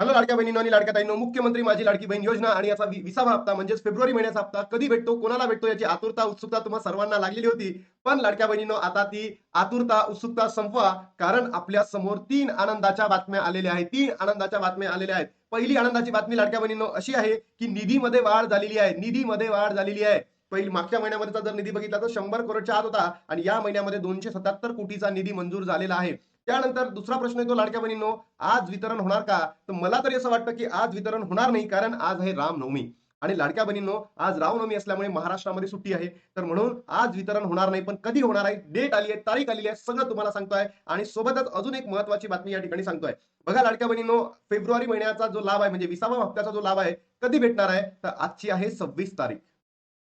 Hello लाडक्या बहिणींनो आणि लाडक्या ताईंनो, मुख्यमंत्री माझी लाडकी बहीण योजना आणि याचा 20वा हप्ता म्हणजेच फेब्रुवारी महिन्याचा हप्ता कधी भेटतो, कोणाला भेटतो याची आतुरता, उत्सुकता तुम्हा सर्वांना लागलेली होती. पण लाडक्या बहिणींनो, आता ती आतुरता, उत्सुकता संपवा, कारण आपल्या समोर 3 आनंदाच्या बातम्या आलेल्या आहेत. 3 आनंदाच्या बातम्या आलेल्या आहेत. पहिली आनंदाची बातमी लाडक्या बहिणींनो अशी आहे, की निधीमध्ये वाढ झालेली आहे. निधीमध्ये वाढ झालेली आहे. पहिली मागच्या महिन्यामध्येचा जर निधी बघितला तर 100 करोडच्या आत होता आणि या महिन्यामध्ये 277 कोटीचा निधी मंजूर झालेला आहे. त्यानंतर दुसरा प्रश्न येतो लाडक्या बहिणींनो, आज वितरण होणार का? तर मला तरी असं वाटतं की आज वितरण होणार नाही, कारण आज आहे रामनवमी आणि लाडक्या बहिणींनो, आज रामनवमी असल्यामुळे महाराष्ट्रामध्ये सुट्टी आहे. तर म्हणून आज वितरण होणार नाही. पण कधी होणार आहे, डेट आली आहे, तारीख आलेली आहे, सगळं तुम्हाला सांगतोय. आणि सोबतच अजून एक महत्वाची बातमी या ठिकाणी सांगतोय. बघा लाडक्या बहिणींनो, फेब्रुवारी महिन्याचा जो लाभ आहे म्हणजे 20वा हप्त्याचा जो लाभ आहे, कधी भेटणार आहे? तर आजची आहे 26 तारीख.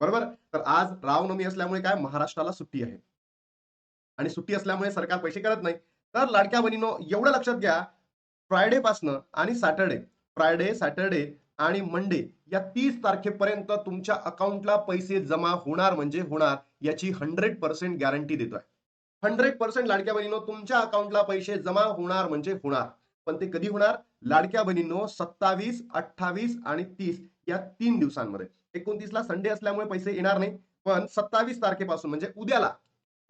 बरोबर. तर आज रामनवमी असल्यामुळे काय महाराष्ट्राला सुट्टी आहे आणि सुट्टी असल्यामुळे सरकार पैसे करत नाही. तर लाडक्या बहिणींनो, एवढं लक्षात घ्या, फ्रायडे पासनं आणि सॅटर्डे, फ्रायडे, सॅटर्डे आणि मंडे या 30 तारखेपर्यंत तुमच्या अकाउंटला पैसे जमा होणार म्हणजे होणार, याची 100% गॅरंटी देतोय. 100% लाडक्या बहिणींनो, तुमच्या अकाउंटला पैसे जमा होणार म्हणजे होणार. पण ते कधी होणार? लाडक्या बहिणींनो, 27, 28 आणि 30 या 3 दिवसांमध्ये. 29ला संडे असल्यामुळे पैसे येणार नाही. पण 27 तारखेपासून म्हणजे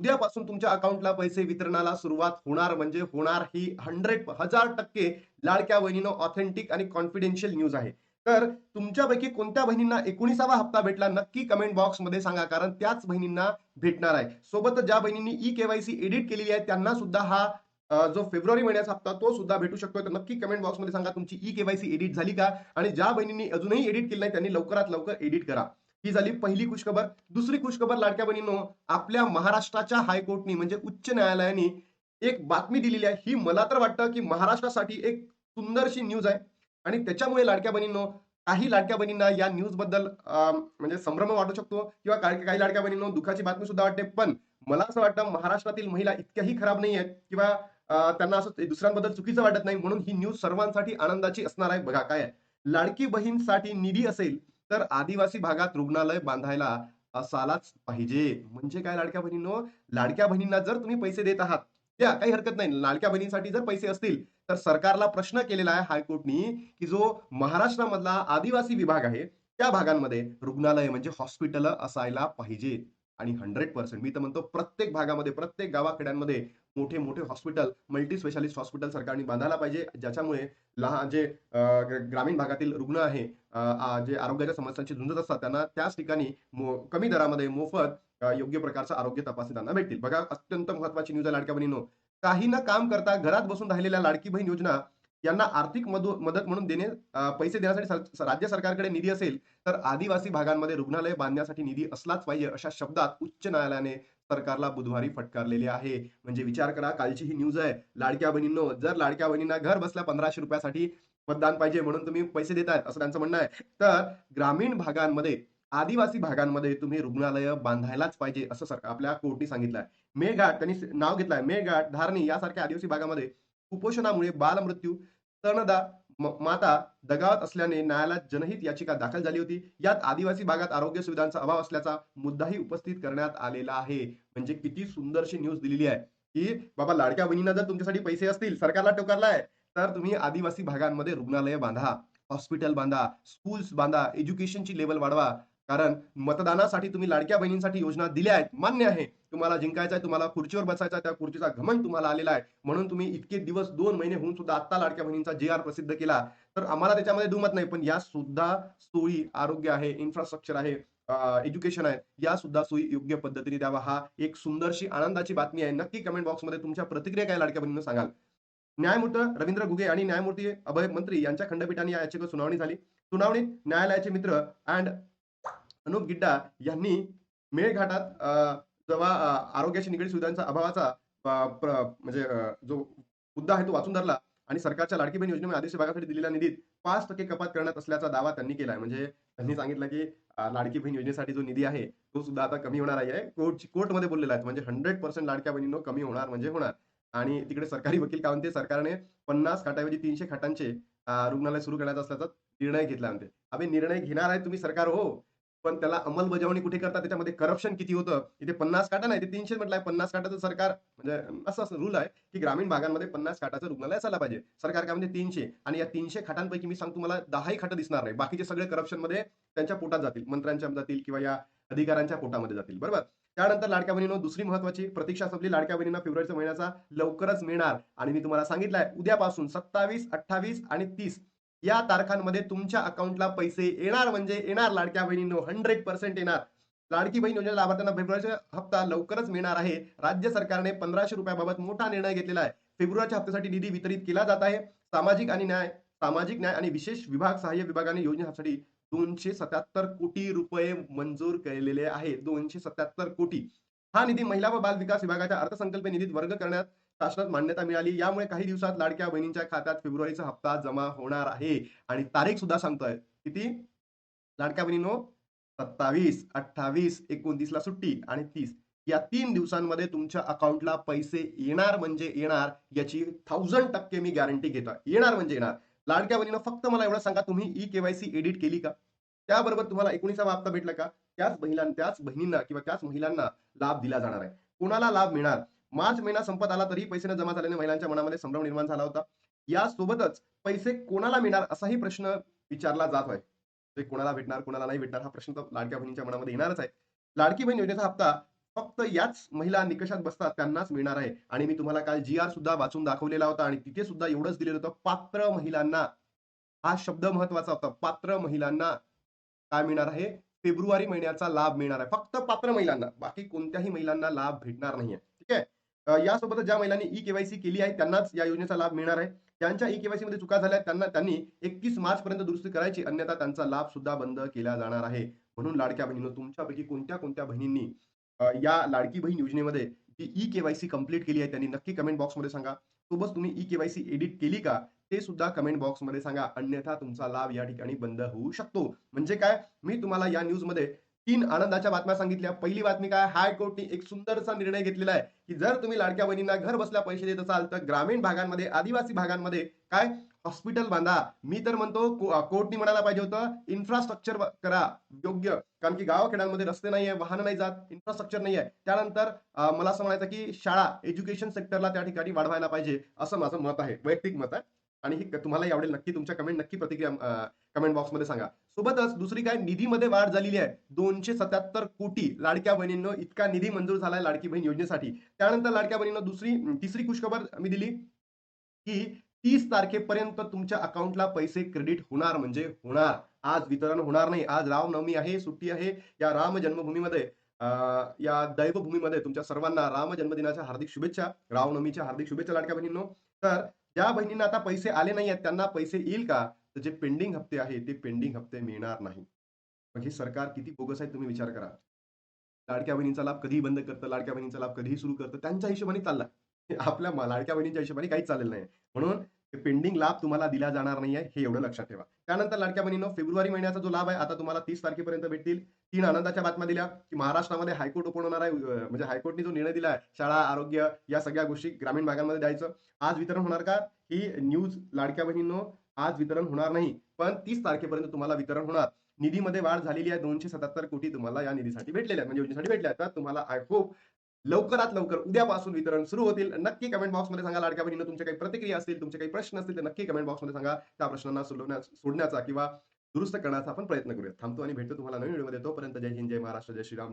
उद्यापासून तुमच्या अकाउंटला पैसे वितरणाला सुरुवात होणार म्हणजे होणार. ही 1000% लाडक्या बहिणीनं ऑथेंटिक आणि कॉन्फिडेन्शियल न्यूज आहे. तर तुमच्यापैकी कोणत्या बहिणींना 19वा हप्ता भेटला नक्की कमेंट बॉक्समध्ये सांगा, कारण त्याच बहिणींना भेटणार आहे. सोबतच ज्या बहिणींनी ई-केवायसी एडिट केलेली आहे त्यांना सुद्धा हा जो फेब्रुवारी महिन्याचा हप्ता तो सुद्धा भेटू शकतो. तर नक्की कमेंट बॉक्समध्ये सांगा तुमची ई-केवायसी एडिट झाली का? आणि ज्या बहिणींनी अजूनही एडिट केली नाही त्यांनी लवकरात लवकर एडिट करा. ही झाली पहिली खुशखबर. दुसरी खुशखबर लाडक्या बहिणींनो, आपल्या महाराष्ट्राच्या हायकोर्टनी म्हणजे उच्च न्यायालयाने एक बातमी दिलेली आहे. ही मला तर वाटतं की महाराष्ट्रासाठी एक सुंदरशी न्यूज आहे आणि त्याच्यामुळे लाडक्या बहिणींनो, काही लाडक्या बहिणींना या न्यूज बद्दल म्हणजे संभ्रम वाटू शकतो किंवा काही काही लाडक्या बहिणींनो दुःखाची बातमी सुद्धा वाटते. पण मला असं वाटतं महाराष्ट्रातील महिला इतक्याही खराब नाही आहेत किंवा त्यांना असं दुसऱ्यांबद्दल चुकीचं वाटत नाही, म्हणून ही न्यूज सर्वांसाठी आनंदाची असणार आहे. बघा काय आहे, लाडकी बहीणसाठी निधी असेल तर आदिवासी भागात रुग्णालय बांधायला असायलाच पाहिजे. म्हणजे काय लाडक्या बहिणींनो, लाडक्या बहिणींना जर तुम्ही पैसे देत आहात, द्या, काही हरकत नाही. लाडक्या बहिणींसाठी जर पैसे असतील, तर सरकारला प्रश्न केलेला आहे हायकोर्टनी, की जो महाराष्ट्रामधला आदिवासी विभाग आहे, त्या भागांमध्ये रुग्णालय म्हणजे हॉस्पिटल असायला पाहिजे. आणि 100% मी तर म्हणतो प्रत्येक भागामध्ये, प्रत्येक गावाखेड्यांमध्ये मोठे-मोठे हॉस्पिटल, मल्टी स्पेशालिस्ट हॉस्पिटल सरकारने बांधायला पाहिजे. ज्याच्यामुळे लहान जे ग्रामीण भागातील रुग्ण आहे, जे आरोग्याच्या समस्यांशी झुंजत असतात त्यांना त्याच ठिकाणी कमी दरामध्ये मोफत योग्य प्रकारचं आरोग्य तपासणी त्यांना भेटतील. बघा अत्यंत महत्वाची न्यूज आहे लाडक्या बहिणींनो. काही न काम करता घरात बसून राहिलेल्या लाडकी बहीण योजना यांना आर्थिक मदत म्हणून पैसे देण्यासाठी राज्य सरकारकडे निधी असेल, तर आदिवासी भागांमध्ये रुग्णालय बांधण्यासाठी निधी असलाच पाहिजे, अशा शब्दात उच्च न्यायालयाने सरकारला बुधवारी फटकारलेले आहे. म्हणजे विचार करा, कालची ही न्यूज आहे. लाडक्या बहिणींनो, जर लाडक्या बहिणींना घर बसल्या ₹1500 मतदान पाहिजे म्हणून तुम्ही पैसे देतायत असं त्यांचं म्हणणं आहे. तर ग्रामीण भागांमध्ये, आदिवासी भागांमध्ये तुम्ही रुग्णालय बांधायलाच पाहिजे असं आपल्या कोर्टने सांगितलंय. मेळघाट त्यांनी नाव घेतलंय. मेळघाट, धारणी यासारख्या आदिवासी भागामध्ये कुपोषणामुळे बालमृत्यू, स्तनदा माता दगावत असल्याने न्यायालयात जनहित याचिका दाखल झाली होती. यात आदिवासी भागात आरोग्य सुविधांचा अभाव असल्याचा मुद्दाही उपस्थित करण्यात आलेला आहे. म्हणजे किती सुंदरशी न्यूज दिलेली आहे, की बाबा लाडक्या बहिणींना जर तुमच्यासाठी पैसे असतील, सरकारला टोकारलाय, तर तुम्ही आदिवासी भागांमध्ये रुग्णालय बांधा, हॉस्पिटल बांधा, स्कूल्स बांधा, एज्युकेशनची लेवल वाढवा. कारण मतदानासाठी तुम्ही लाडक्या बहिणींसाठी योजना दिल्या आहेत, मान्य आहे. तुम्हाला जिंकायचं आहे, तुम्हाला खुर्चीवर बसायचं आहे, त्या खुर्चीचा घमंड तुम्हाला आलेला आहे. म्हणून तुम्ही इतके दिवस 2 महिने होऊन सुद्धा आत्ता लाडक्या बहिणींचा जे प्रसिद्ध केला. तर आम्हाला त्याच्यामध्ये दुमत नाही. पण या सुद्धा सोयी, आरोग्य आहे, इन्फ्रास्ट्रक्चर आहे, एज्युकेशन आहे, या सुद्धा सोयी योग्य पद्धतीने द्यावा. हा एक सुंदरशी आनंदाची बातमी आहे. नक्की कमेंट बॉक्समध्ये तुमच्या प्रतिक्रिया काय लाडक्या बहिणींनो सांगाल. न्यायमूर्ती रवींद्र घुगे आणि न्यायमूर्ती अभय मंत्री यांच्या खंडपीठाने या याचिकेवर सुनावणी झाली. सुनावणीत न्यायालयाचे मित्र अँड अनुप गिड्डा यांनी मेळघाटात जेव्हा आरोग्याशी निगडीत सुविधांचा अभावाचा म्हणजे जो मुद्दा आहे तो वाचून धरला आणि सरकारच्या लाडकी बहीण योजनेमुळे आदिवासी भागासाठी दिलेल्या निधीत 5% कपात करण्यात असल्याचा दावा त्यांनी केलाय. म्हणजे त्यांनी सांगितलं की लाडकी बहीण योजनेसाठी जो निधी आहे तो सुद्धा आता कमी होणार आहे. कोर्टमध्ये बोललेला आहे. म्हणजे 100% लाडक्या बहिणींनो कमी होणार म्हणजे होणार. आणि तिकडे सरकारी वकील काय म्हणते, सरकारने 50 खाटाऐवजी 300 खाटांचे रुग्णालय सुरू करण्याचा असल्याचा निर्णय घेतला म्हणते. अबे निर्णय घेणार आहे तुम्ही सरकार हो. पण त्याला अंमलबजावणी कुठे करतात, त्याच्यामध्ये करप्शन किती होतं. इथे 50 खाटा नाही, ते 300 म्हटलंय. 50 खाटाचं सरकार म्हणजे असं रूल आहे, की ग्रामीण भागांमध्ये 50 खाटाचं रुग्णालय असायला पाहिजे. सरकार काय म्हणते 300 आणि या 300 खाटांपैकी मी सांगतो मला 10ही खाटं दिसणार नाही. बाकीचे सगळे करप्शनमध्ये त्यांच्या पोटात जातील, मंत्र्यांच्या जातील किंवा या अधिकाऱ्यांच्या पोटामध्ये जातील. बरोबर? त्यानंतर लाडक्या बहिणीनो दुसरी महत्त्वाची प्रतीक्षा संपली. लाडक्या बहिणींना फेब्रुवारीच्या महिन्याचा लवकरच मिळणार आणि मी तुम्हाला सांगितलंय उद्यापासून 27, 28 आणि 30 या तारखांमध्ये तुमच्या अकाउंटला पैसे येणार म्हणजे येणार लाडक्या बहिणींनो 100% येणार. लाडकी बहीण योजना लाभार्थ्यांना फेब्रुवारीचा हप्ता लवकरच मिळणार आहे. राज्य सरकारने 1500 रुपयाबाबत मोठा निर्णय घेतलेला आहे. फेब्रुवारीच्या हप्त्यासाठी निधी वितरित केला जात आहे. सामाजिक न्याय आणि विशेष विभाग सहाय्य विभागाने योजनेसाठी 277 कोटी रुपये मंजूर केलेले आहे. 277 कोटी. हा निधी महिला व बाल विकास विभागाच्या अर्थसंकल्पीय निधीत वर्ग करण्यात शासनात मान्यता मिळाली. यामुळे काही दिवसात लाडक्या बहिणींच्या खात्यात फेब्रुवारीचा हप्ता जमा होणार आहे आणि तारीख सुद्धा सांगतोय. किती? लाडक्या बहिणींनो 27, 28, 29 ला सुट्टी आणि 30 या 3 दिवसांमध्ये तुमच्या अकाउंटला पैसे येणार म्हणजे येणार याची 1000% मी गॅरंटी घेतो. येणार म्हणजे येणार. लाडक्या बहिणींनो फक्त मला एवढं सांगा तुम्ही ई-केवायसी एडिट केली का? त्याबरोबर तुम्हाला 19वा हप्ता भेटला का? त्याच बहिणींना किंवा त्याच महिलांना लाभ दिला जाणार आहे. कोणाला लाभ मिळणार? मार्च महिना संपत आला तरी पैसे न जमा झाल्याने महिलांच्या मनामध्ये संभ्रम निर्माण झाला होता. यासोबतच पैसे कोणाला मिळणार असाही प्रश्न विचारला जात आहे. ते कोणाला भेटणार, कोणाला नाही भेटणार हा प्रश्न तर लाडक्या बहिणींच्या मनामध्ये येणारच आहे. लाडकी बहीण योजनेचा हप्ता फक्त याच महिला निकषात बसतात त्यांनाच मिळणार आहे आणि मी तुम्हाला काल जी-आर सुद्धा वाचून दाखवलेला होता आणि तिथे सुद्धा एवढंच दिलेलं होतं, पात्र महिलांना हा शब्द महत्वाचा होता. पात्र महिलांना काय मिळणार आहे? फेब्रुवारी महिन्याचा लाभ मिळणार आहे. फक्त पात्र महिलांना. बाकी कोणत्याही महिलांना लाभ भेटणार नाहीये. ठीक आहे? यासोबतच ज्या महिलांनी ई-केवायसी केली आहे त्यांनाच या योजनेचा लाभ मिळणार आहे. ज्यांच्या ई-केवायसी मध्ये चुका झाल्या त्यांनी 31 मार्च पर्यंत दुरुस्ती करायची, अन्यथा त्यांचा लाभ सुद्धा बंद केला जाणार आहे. म्हणून लाडक्या बहिणींनो तुमच्यापैकी कोणत्या बहिणींनी या लाडकी बहीण योजनेमध्ये जी ई-केवायसी कंप्लीट केली आहे त्यांनी नक्की कमेंट बॉक्समध्ये सांगा. सोबत तुम्ही ई-केवायसी एडिट केली का? ते सुद्धा कमेंट बॉक्समध्ये सांगा. अन्यथा तुमचा लाभ या ठिकाणी बंद होऊ शकतो. म्हणजे काय? मी तुम्हाला या न्यूजमध्ये 3 आनंदाच्या बातम्या सांगितल्या. पहिली बातमी काय? हायकोर्टने एक सुंदरसा निर्णय घेतलेला आहे, की जर तुम्ही लाडक्या बहिणींना घर बसल्या पैसे देत असाल, तर ग्रामीण भागांमध्ये, आदिवासी भागांमध्ये काय हॉस्पिटल बांधा. मी तर म्हणतो कोर्टनी म्हणायला पाहिजे होतं इन्फ्रास्ट्रक्चर करा योग्य. कारण की गावाखेड्यांमध्ये रस्ते नाहीये, वाहनं नाही जात, इन्फ्रास्ट्रक्चर नाहीये. त्यानंतर मला असं म्हणायचं की शाळा, एज्युकेशन सेक्टरला त्या ठिकाणी वाढवायला पाहिजे, असं माझं मत आहे. वैयक्तिक मत आहे. आणि हे तुम्हाला आवडेल नक्की तुमच्या नक्की प्रतिक्रिया कमेंट बॉक्समध्ये सांगा. सोबतच दुसरी काय निधीमध्ये वाढ झालेली आहे. 277 कोटी लाडक्या बहिणींनो इतका निधी मंजूर झालाय लाडकी बहीण योजनेसाठी. त्यानंतर लाडक्या बहिणींनो तिसरी खुशखबर मी दिली, की 30 तारखेपर्यंत तुमच्या अकाउंटला पैसे क्रेडिट होणार म्हणजे होणार. आज वितरण होणार नाही. आज रामनवमी आहे, सुट्टी आहे. या राम जन्मभूमीमध्ये या दैवभूमीमध्ये तुमच्या सर्वांना राम जन्मदिनाच्या हार्दिक शुभेच्छा. रामनवमीच्या हार्दिक शुभेच्छा लाडक्या बहिणींनो. तर ज्या बहिणींना आता पैसे आले नाहीयेत त्यांना पैसे येईल का? तर जे पेंडिंग हप्ते आहेत ते पेंडिंग हप्ते मिळणार नाही. मग हे सरकार किती बोगस आहे तुम्ही विचार करा. लाडक्या बहिणीचा लाभ कधीही बंद करतं, लाडक्या बहिणीचा लाभ कधीही सुरू करतं. त्यांच्या हिशोबाने चालला. आपल्या लाडक्या बहिणीच्या हिशोबाने काहीच चाललेलं नाही. म्हणून पेंडिंग लाभ तुम्हाला दिला जाणार नाहीये, हे एवढं लक्षात ठेवा. त्यानंतर लाडक्या बहिणींनो फेब्रुवारी महिन्याचा जो लाभ आहे आता तुम्हाला 30 तारखेपर्यंत भेटतील. 3 आनंदाच्या बातम्या दिल्या, की महाराष्ट्रामध्ये हायकोर्ट ओपन होणार आहे. म्हणजे हायकोर्टने जो निर्णय दिला आहे, शाळा, आरोग्य या सगळ्या गोष्टी ग्रामीण भागांमध्ये द्यायचं. आज वितरण होणार का? ही न्यूज लाडक्या बहिणींनो आज वितरण होणार नाही. पण 30 तारखेपर्यंत तुम्हाला वितरण होणार. निधीमध्ये वाढ झालेली आहे. 277 कोटी तुम्हाला या निधीसाठी भेटलेले आहेत. म्हणजे योजनेसाठी भेटले आहेत. तर तुम्हाला आय होप लवकरात लवकर उद्यापासून वितरण सुरू होतील. नक्की कमेंट बॉक्समध्ये सांगा लाडक्या बहिणींनो तुमच्या काही प्रतिक्रिया असतील, तुमचे काही प्रश्न असतील तर नक्की कमेंट बॉक्समध्ये सांगा. त्या प्रश्नांना सोडण्याचा किंवा दुरुस्त करण्याचा आपण प्रयत्न करूया. थांबतो आणि भेटतो तुम्हाला नवीन व्हिडिओमध्ये. तोपर्यंत जय हिंद, जय महाराष्ट्र, जय श्रीराम.